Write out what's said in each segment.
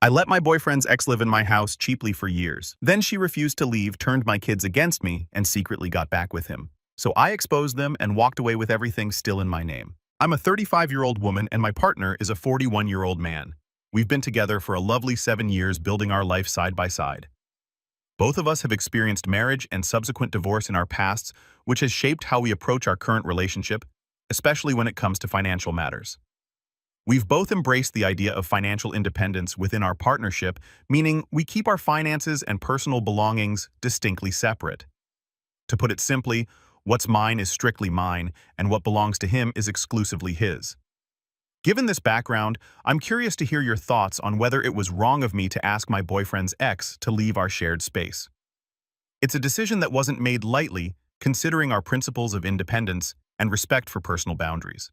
I let my boyfriend's ex live in my house cheaply for years. Then she refused to leave, turned my kids against me, and secretly got back with him. So I exposed them and walked away with everything still in my name. I'm a 35-year-old woman and my partner is a 41-year-old man. We've been together for a lovely 7 years, building our life side by side. Both of us have experienced marriage and subsequent divorce in our pasts, which has shaped how we approach our current relationship, especially when it comes to financial matters. We've both embraced the idea of financial independence within our partnership, meaning we keep our finances and personal belongings distinctly separate. To put it simply, what's mine is strictly mine, and what belongs to him is exclusively his. Given this background, I'm curious to hear your thoughts on whether it was wrong of me to ask my boyfriend's ex to leave our shared space. It's a decision that wasn't made lightly, considering our principles of independence and respect for personal boundaries.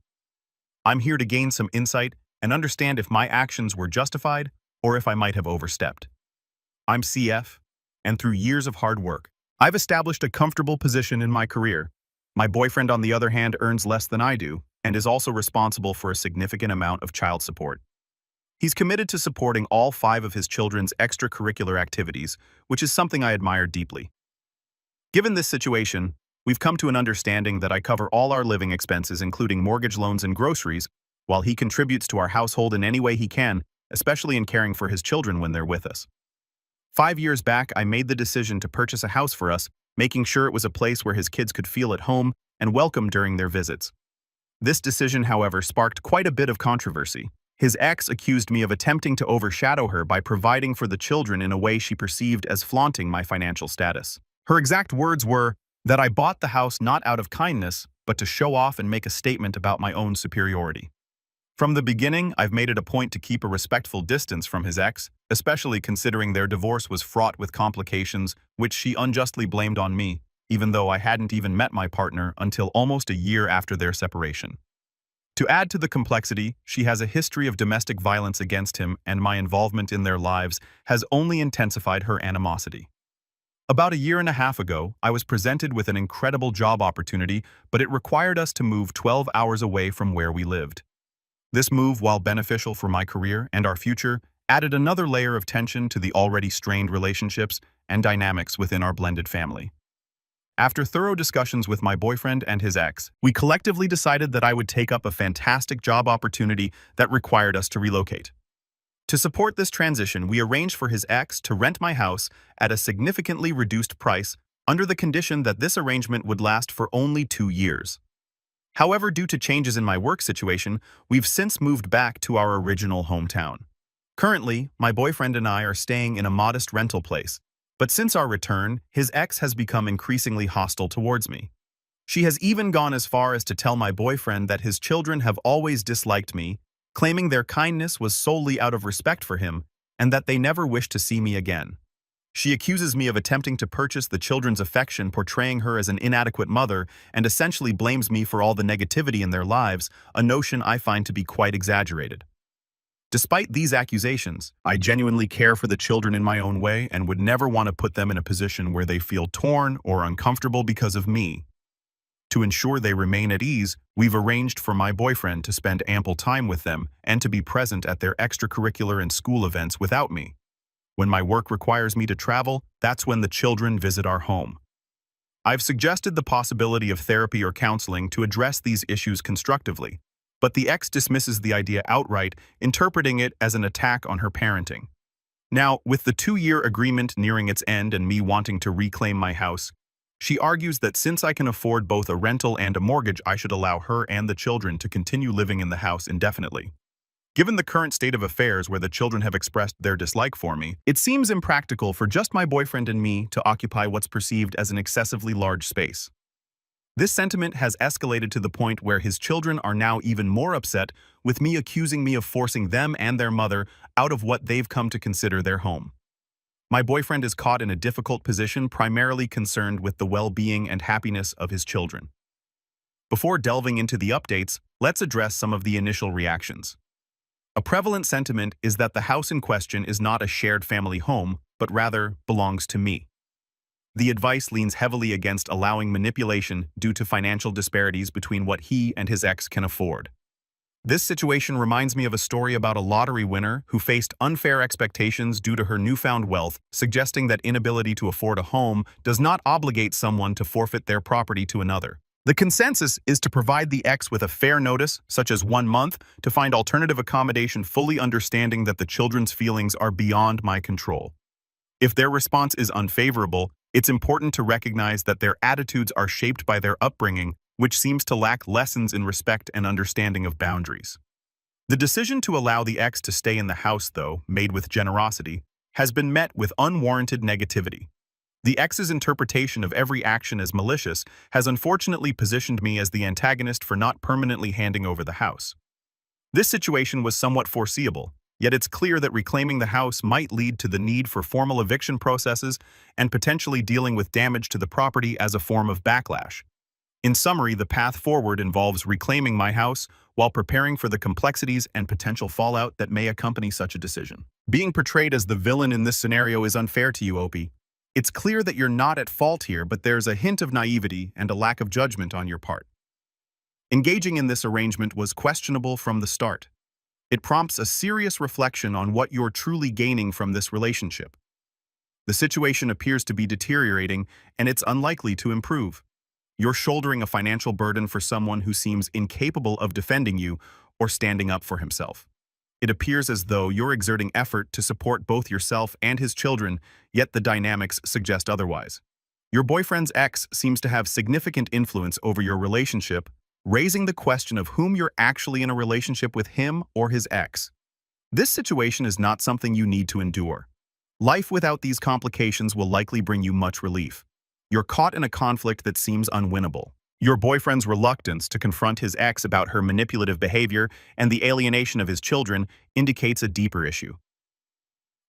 I'm here to gain some insight and understand if my actions were justified or if I might have overstepped. I'm CF, and through years of hard work, I've established a comfortable position in my career. My boyfriend, on the other hand, earns less than I do and is also responsible for a significant amount of child support. He's committed to supporting all 5 of his children's extracurricular activities, which is something I admire deeply. Given this situation, we've come to an understanding that I cover all our living expenses, including mortgage loans and groceries, while he contributes to our household in any way he can, especially in caring for his children when they're with us. 5 years back, I made the decision to purchase a house for us, making sure it was a place where his kids could feel at home and welcome during their visits. This decision, however, sparked quite a bit of controversy. His ex accused me of attempting to overshadow her by providing for the children in a way she perceived as flaunting my financial status. Her exact words were that I bought the house not out of kindness, but to show off and make a statement about my own superiority. From the beginning, I've made it a point to keep a respectful distance from his ex, especially considering their divorce was fraught with complications which she unjustly blamed on me, even though I hadn't even met my partner until almost a year after their separation. To add to the complexity, she has a history of domestic violence against him, and my involvement in their lives has only intensified her animosity. About a year and a half ago, I was presented with an incredible job opportunity, but it required us to move 12 hours away from where we lived. This move, while beneficial for my career and our future, added another layer of tension to the already strained relationships and dynamics within our blended family. After thorough discussions with my boyfriend and his ex, we collectively decided that I would take up a fantastic job opportunity that required us to relocate. To support this transition, we arranged for his ex to rent my house at a significantly reduced price under the condition that this arrangement would last for only 2 years. However, due to changes in my work situation, we've since moved back to our original hometown. Currently, my boyfriend and I are staying in a modest rental place, but since our return, his ex has become increasingly hostile towards me. She has even gone as far as to tell my boyfriend that his children have always disliked me, claiming their kindness was solely out of respect for him and that they never wish to see me again. She accuses me of attempting to purchase the children's affection, portraying her as an inadequate mother, and essentially blames me for all the negativity in their lives, a notion I find to be quite exaggerated. Despite these accusations, I genuinely care for the children in my own way and would never want to put them in a position where they feel torn or uncomfortable because of me. To ensure they remain at ease, we've arranged for my boyfriend to spend ample time with them and to be present at their extracurricular and school events without me. When my work requires me to travel, that's when the children visit our home. I've suggested the possibility of therapy or counseling to address these issues constructively, but the ex dismisses the idea outright, interpreting it as an attack on her parenting. Now, with the 2-year agreement nearing its end and me wanting to reclaim my house, she argues that since I can afford both a rental and a mortgage, I should allow her and the children to continue living in the house indefinitely. Given the current state of affairs where the children have expressed their dislike for me, it seems impractical for just my boyfriend and me to occupy what's perceived as an excessively large space. This sentiment has escalated to the point where his children are now even more upset, with me accusing me of forcing them and their mother out of what they've come to consider their home. My boyfriend is caught in a difficult position, primarily concerned with the well-being and happiness of his children. Before delving into the updates, let's address some of the initial reactions. A prevalent sentiment is that the house in question is not a shared family home, but rather belongs to me. The advice leans heavily against allowing manipulation due to financial disparities between what he and his ex can afford. This situation reminds me of a story about a lottery winner who faced unfair expectations due to her newfound wealth, suggesting that inability to afford a home does not obligate someone to forfeit their property to another. The consensus is to provide the ex with a fair notice, such as 1 month, to find alternative accommodation, fully understanding that the children's feelings are beyond my control. If their response is unfavorable, it's important to recognize that their attitudes are shaped by their upbringing, which seems to lack lessons in respect and understanding of boundaries. The decision to allow the ex to stay in the house, though, made with generosity, has been met with unwarranted negativity. The ex's interpretation of every action as malicious has unfortunately positioned me as the antagonist for not permanently handing over the house. This situation was somewhat foreseeable, yet it's clear that reclaiming the house might lead to the need for formal eviction processes and potentially dealing with damage to the property as a form of backlash. In summary, the path forward involves reclaiming my house while preparing for the complexities and potential fallout that may accompany such a decision. Being portrayed as the villain in this scenario is unfair to you, Opie. It's clear that you're not at fault here, but there's a hint of naivety and a lack of judgment on your part. Engaging in this arrangement was questionable from the start. It prompts a serious reflection on what you're truly gaining from this relationship. The situation appears to be deteriorating, and it's unlikely to improve. You're shouldering a financial burden for someone who seems incapable of defending you or standing up for himself. It appears as though you're exerting effort to support both yourself and his children, yet the dynamics suggest otherwise. Your boyfriend's ex seems to have significant influence over your relationship, raising the question of whom you're actually in a relationship with, him or his ex. This situation is not something you need to endure. Life without these complications will likely bring you much relief. You're caught in a conflict that seems unwinnable. Your boyfriend's reluctance to confront his ex about her manipulative behavior and the alienation of his children indicates a deeper issue.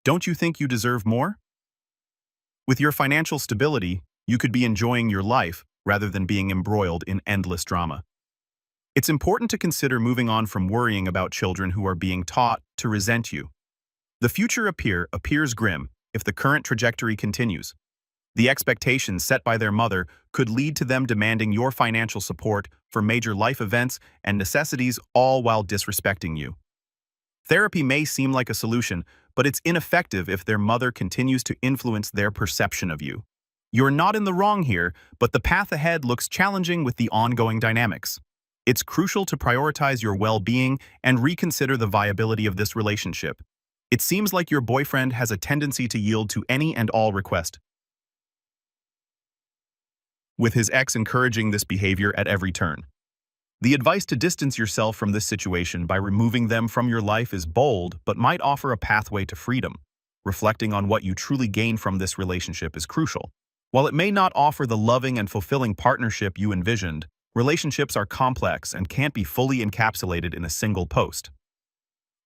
Don't you think you deserve more? With your financial stability, you could be enjoying your life rather than being embroiled in endless drama. It's important to consider moving on from worrying about children who are being taught to resent you. The future appears grim if the current trajectory continues. The expectations set by their mother could lead to them demanding your financial support for major life events and necessities, all while disrespecting you. Therapy may seem like a solution, but it's ineffective if their mother continues to influence their perception of you. You're not in the wrong here, but the path ahead looks challenging with the ongoing dynamics. It's crucial to prioritize your well-being and reconsider the viability of this relationship. It seems like your boyfriend has a tendency to yield to any and all requests, with his ex encouraging this behavior at every turn. The advice to distance yourself from this situation by removing them from your life is bold, but might offer a pathway to freedom. Reflecting on what you truly gain from this relationship is crucial. While it may not offer the loving and fulfilling partnership you envisioned, relationships are complex and can't be fully encapsulated in a single post.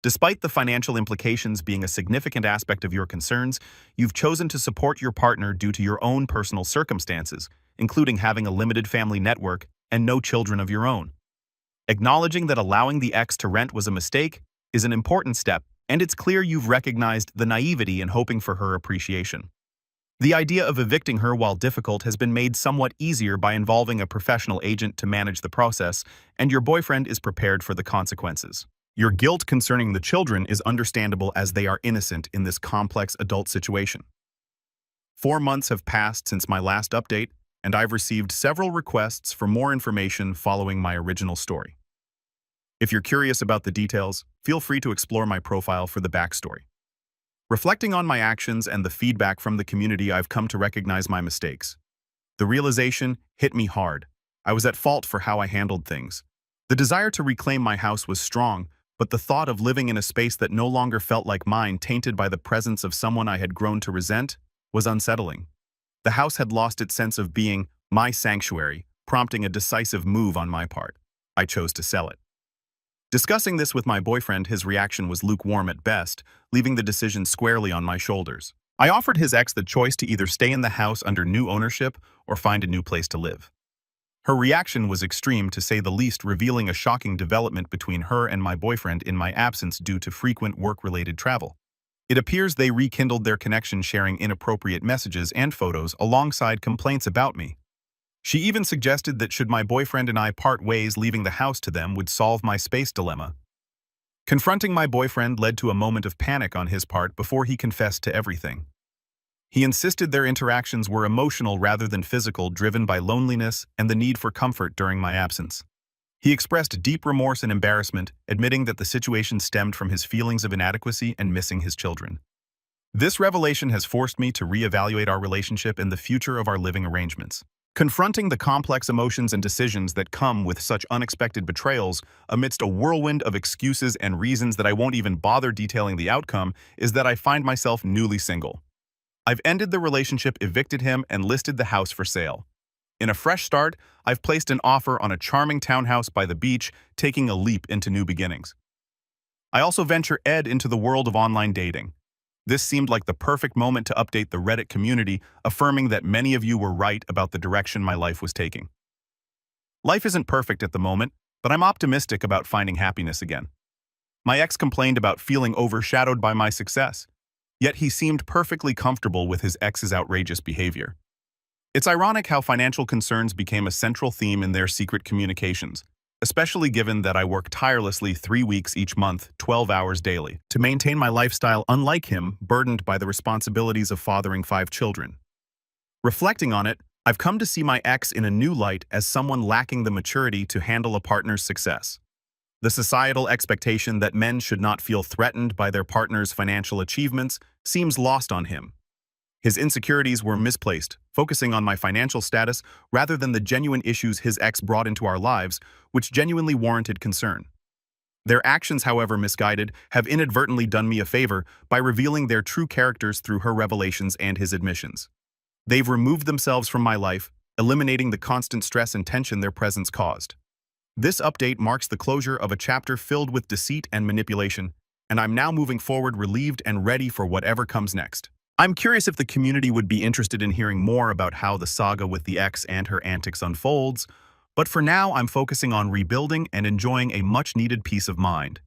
Despite the financial implications being a significant aspect of your concerns, you've chosen to support your partner due to your own personal circumstances, including having a limited family network and no children of your own. Acknowledging that allowing the ex to rent was a mistake is an important step, and it's clear you've recognized the naivety in hoping for her appreciation. The idea of evicting her, while difficult, has been made somewhat easier by involving a professional agent to manage the process, and your boyfriend is prepared for the consequences. Your guilt concerning the children is understandable, as they are innocent in this complex adult situation. 4 months have passed since my last update, and I've received several requests for more information following my original story. If you're curious about the details, feel free to explore my profile for the backstory. Reflecting on my actions and the feedback from the community, I've come to recognize my mistakes. The realization hit me hard. I was at fault for how I handled things. The desire to reclaim my house was strong, but the thought of living in a space that no longer felt like mine, tainted by the presence of someone I had grown to resent, was unsettling. The house had lost its sense of being my sanctuary, prompting a decisive move on my part. I chose to sell it. Discussing this with my boyfriend, his reaction was lukewarm at best, leaving the decision squarely on my shoulders. I offered his ex the choice to either stay in the house under new ownership or find a new place to live. Her reaction was extreme, to say the least, revealing a shocking development between her and my boyfriend in my absence due to frequent work-related travel. It appears they rekindled their connection, sharing inappropriate messages and photos alongside complaints about me. She even suggested that should my boyfriend and I part ways, leaving the house to them would solve my space dilemma. Confronting my boyfriend led to a moment of panic on his part before he confessed to everything. He insisted their interactions were emotional rather than physical, driven by loneliness and the need for comfort during my absence. He expressed deep remorse and embarrassment, admitting that the situation stemmed from his feelings of inadequacy and missing his children. This revelation has forced me to reevaluate our relationship and the future of our living arrangements. Confronting the complex emotions and decisions that come with such unexpected betrayals amidst a whirlwind of excuses and reasons that I won't even bother detailing the outcome is that I find myself newly single. I've ended the relationship, evicted him, and listed the house for sale. In a fresh start, I've placed an offer on a charming townhouse by the beach, taking a leap into new beginnings. I also venture Ed into the world of online dating. This seemed like the perfect moment to update the Reddit community, affirming that many of you were right about the direction my life was taking. Life isn't perfect at the moment, but I'm optimistic about finding happiness again. My ex complained about feeling overshadowed by my success, yet he seemed perfectly comfortable with his ex's outrageous behavior. It's ironic how financial concerns became a central theme in their secret communications, especially given that I work tirelessly 3 weeks each month, 12 hours daily, to maintain my lifestyle, unlike him, burdened by the responsibilities of fathering 5 children. Reflecting on it, I've come to see my ex in a new light as someone lacking the maturity to handle a partner's success. The societal expectation that men should not feel threatened by their partner's financial achievements seems lost on him. His insecurities were misplaced, focusing on my financial status rather than the genuine issues his ex brought into our lives, which genuinely warranted concern. Their actions, however misguided, have inadvertently done me a favor by revealing their true characters through her revelations and his admissions. They've removed themselves from my life, eliminating the constant stress and tension their presence caused. This update marks the closure of a chapter filled with deceit and manipulation, and I'm now moving forward relieved and ready for whatever comes next. I'm curious if the community would be interested in hearing more about how the saga with the ex and her antics unfolds, but for now I'm focusing on rebuilding and enjoying a much-needed peace of mind.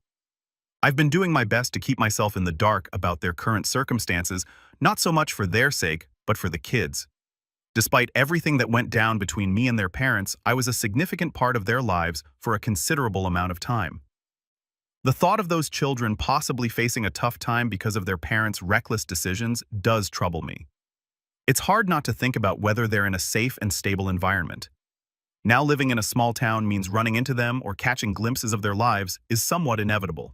I've been doing my best to keep myself in the dark about their current circumstances, not so much for their sake, but for the kids. Despite everything that went down between me and their parents, I was a significant part of their lives for a considerable amount of time. The thought of those children possibly facing a tough time because of their parents' reckless decisions does trouble me. It's hard not to think about whether they're in a safe and stable environment. Now living in a small town means running into them or catching glimpses of their lives is somewhat inevitable.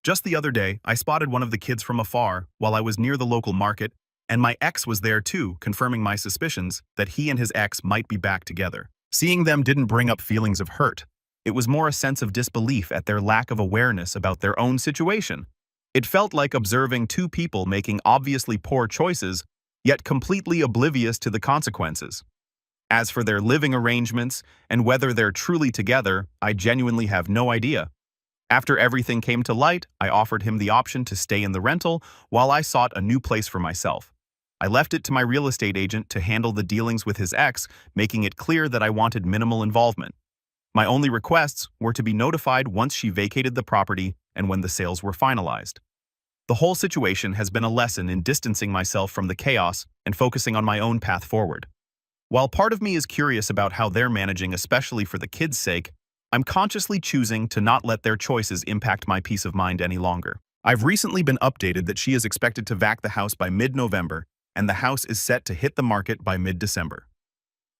Just the other day, I spotted one of the kids from afar while I was near the local market, and my ex was there too, confirming my suspicions that he and his ex might be back together. Seeing them didn't bring up feelings of hurt. It was more a sense of disbelief at their lack of awareness about their own situation. It felt like observing two people making obviously poor choices, yet completely oblivious to the consequences. As for their living arrangements and whether they're truly together, I genuinely have no idea. After everything came to light, I offered him the option to stay in the rental while I sought a new place for myself. I left it to my real estate agent to handle the dealings with his ex, making it clear that I wanted minimal involvement. My only requests were to be notified once she vacated the property and when the sales were finalized. The whole situation has been a lesson in distancing myself from the chaos and focusing on my own path forward. While part of me is curious about how they're managing, especially for the kids' sake, I'm consciously choosing to not let their choices impact my peace of mind any longer. I've recently been updated that she is expected to vac the house by mid-November, and the house is set to hit the market by mid-December.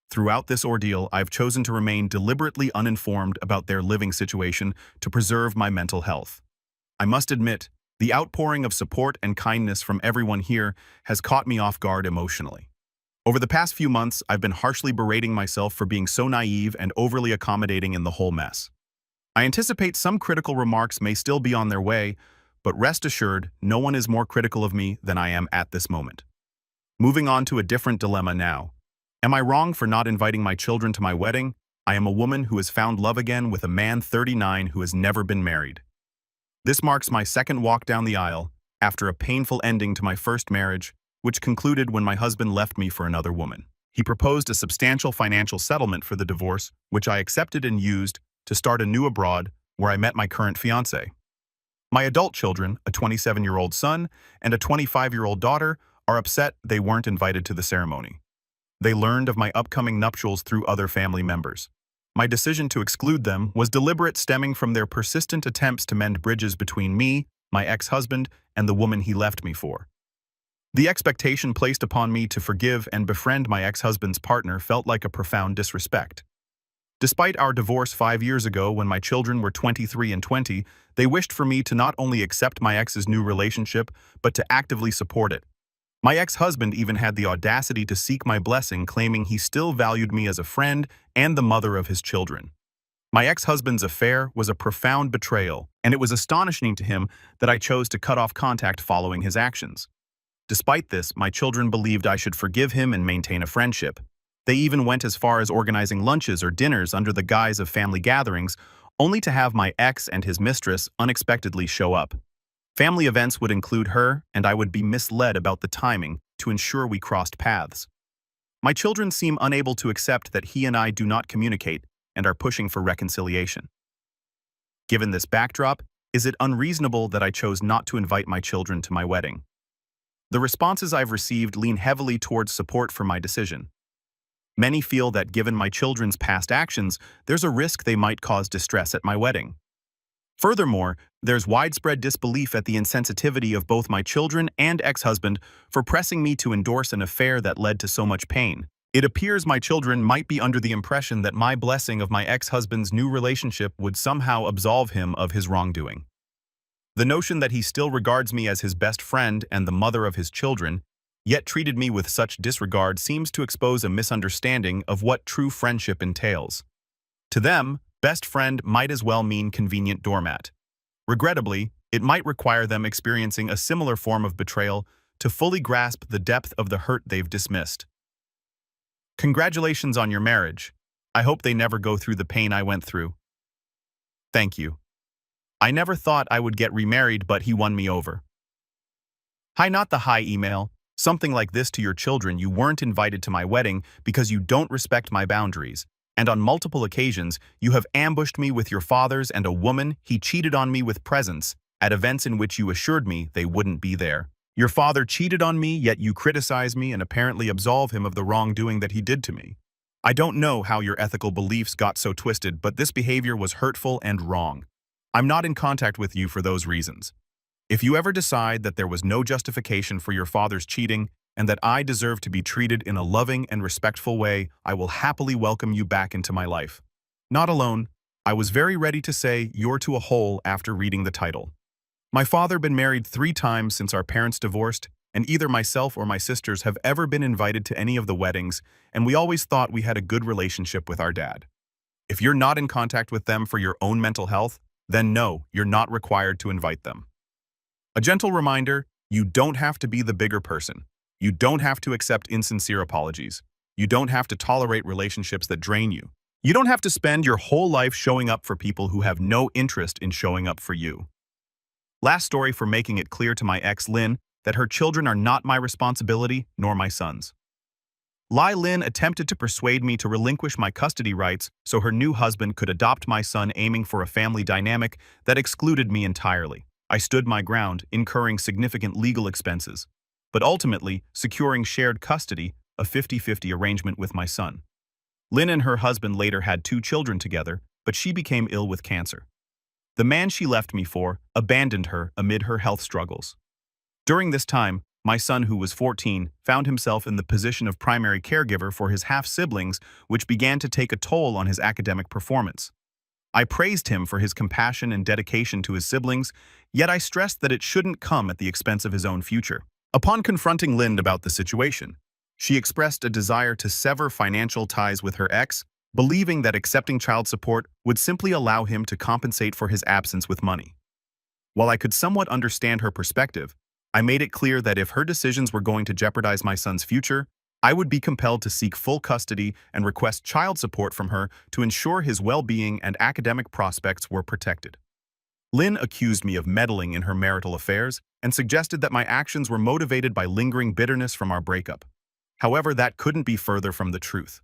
Throughout this ordeal, I've chosen to remain deliberately uninformed about their living situation to preserve my mental health. I must admit, the outpouring of support and kindness from everyone here has caught me off guard emotionally. Over the past few months, I've been harshly berating myself for being so naive and overly accommodating in the whole mess. I anticipate some critical remarks may still be on their way, but rest assured, no one is more critical of me than I am at this moment. Moving on to a different dilemma now. Am I wrong for not inviting my children to my wedding? I am a woman who has found love again with a man 39 who has never been married. This marks my second walk down the aisle, after a painful ending to my first marriage, which concluded when my husband left me for another woman. He proposed a substantial financial settlement for the divorce, which I accepted and used to start anew abroad, where I met my current fiancé. My adult children, a 27-year-old son and a 25-year-old daughter, are upset they weren't invited to the ceremony. They learned of my upcoming nuptials through other family members. My decision to exclude them was deliberate, stemming from their persistent attempts to mend bridges between me, my ex-husband, and the woman he left me for. The expectation placed upon me to forgive and befriend my ex-husband's partner felt like a profound disrespect. Despite our divorce 5 years ago when my children were 23 and 20, they wished for me to not only accept my ex's new relationship, but to actively support it. My ex-husband even had the audacity to seek my blessing, claiming he still valued me as a friend and the mother of his children. My ex-husband's affair was a profound betrayal, and it was astonishing to him that I chose to cut off contact following his actions. Despite this, my children believed I should forgive him and maintain a friendship. They even went as far as organizing lunches or dinners under the guise of family gatherings, only to have my ex and his mistress unexpectedly show up. Family events would include her, and I would be misled about the timing to ensure we crossed paths. My children seem unable to accept that he and I do not communicate and are pushing for reconciliation. Given this backdrop, is it unreasonable that I chose not to invite my children to my wedding? The responses I've received lean heavily towards support for my decision. Many feel that given my children's past actions, there's a risk they might cause distress at my wedding. Furthermore, there's widespread disbelief at the insensitivity of both my children and ex-husband for pressing me to endorse an affair that led to so much pain. It appears my children might be under the impression that my blessing of my ex-husband's new relationship would somehow absolve him of his wrongdoing. The notion that he still regards me as his best friend and the mother of his children, yet treated me with such disregard, seems to expose a misunderstanding of what true friendship entails. To them, best friend might as well mean convenient doormat. Regrettably, it might require them experiencing a similar form of betrayal to fully grasp the depth of the hurt they've dismissed. Congratulations on your marriage. I hope they never go through the pain I went through. Thank you. I never thought I would get remarried, but he won me over. Hi, not the hi email. Something like this to your children: you weren't invited to my wedding because you don't respect my boundaries, and on multiple occasions you have ambushed me with your fathers and a woman he cheated on me with presents at events in which you assured me they wouldn't be there. Your father cheated on me, yet you criticize me and apparently absolve him of the wrongdoing that he did to me. I don't know how your ethical beliefs got so twisted, but this behavior was hurtful and wrong. I'm not in contact with you for those reasons. If you ever decide that there was no justification for your father's cheating and that I deserve to be treated in a loving and respectful way, I will happily welcome you back into my life. Not alone, I was very ready to say you're to a hole after reading the title. My father been married 3 times since our parents divorced, and either myself or my sisters have ever been invited to any of the weddings, and we always thought we had a good relationship with our dad. If you're not in contact with them for your own mental health, then no, you're not required to invite them. A gentle reminder: you don't have to be the bigger person. You don't have to accept insincere apologies. You don't have to tolerate relationships that drain you. You don't have to spend your whole life showing up for people who have no interest in showing up for you. Last story for making it clear to my ex Lynn that her children are not my responsibility nor my son's. Lynn attempted to persuade me to relinquish my custody rights so her new husband could adopt my son, aiming for a family dynamic that excluded me entirely. I stood my ground, incurring significant legal expenses, but ultimately securing shared custody, a 50-50 arrangement with my son. Lynn and her husband later had 2 children together, but she became ill with cancer. The man she left me for abandoned her amid her health struggles. During this time, my son, who was 14, found himself in the position of primary caregiver for his half-siblings, which began to take a toll on his academic performance. I praised him for his compassion and dedication to his siblings, yet I stressed that it shouldn't come at the expense of his own future. Upon confronting Lynn about the situation, she expressed a desire to sever financial ties with her ex, believing that accepting child support would simply allow him to compensate for his absence with money. While I could somewhat understand her perspective, I made it clear that if her decisions were going to jeopardize my son's future, I would be compelled to seek full custody and request child support from her to ensure his well-being and academic prospects were protected. Lynn accused me of meddling in her marital affairs and suggested that my actions were motivated by lingering bitterness from our breakup. However, that couldn't be further from the truth.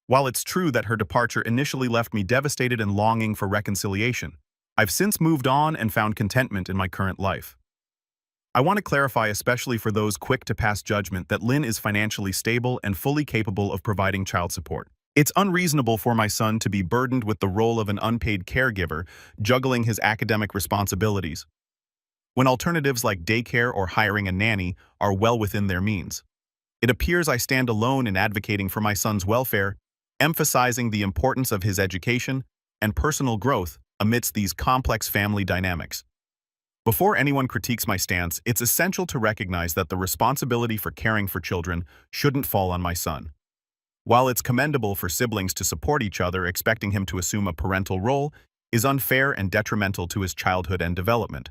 While it's true that her departure initially left me devastated and longing for reconciliation, I've since moved on and found contentment in my current life. I want to clarify, especially for those quick to pass judgment, that Lynn is financially stable and fully capable of providing child support. It's unreasonable for my son to be burdened with the role of an unpaid caregiver, juggling his academic responsibilities, when alternatives like daycare or hiring a nanny are well within their means. It appears I stand alone in advocating for my son's welfare, emphasizing the importance of his education and personal growth amidst these complex family dynamics. Before anyone critiques my stance, it's essential to recognize that the responsibility for caring for children shouldn't fall on my son. While it's commendable for siblings to support each other, expecting him to assume a parental role is unfair and detrimental to his childhood and development.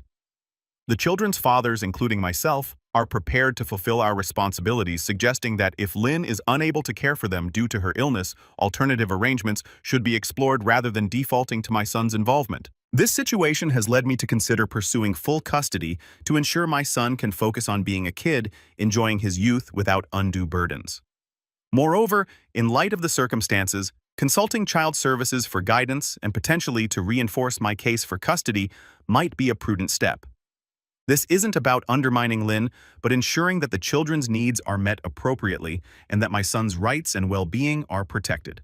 The children's fathers, including myself, are prepared to fulfill our responsibilities, suggesting that if Lynn is unable to care for them due to her illness, alternative arrangements should be explored rather than defaulting to my son's involvement. This situation has led me to consider pursuing full custody to ensure my son can focus on being a kid, enjoying his youth without undue burdens. Moreover, in light of the circumstances, consulting child services for guidance and potentially to reinforce my case for custody might be a prudent step. This isn't about undermining Lynn, but ensuring that the children's needs are met appropriately and that my son's rights and well-being are protected.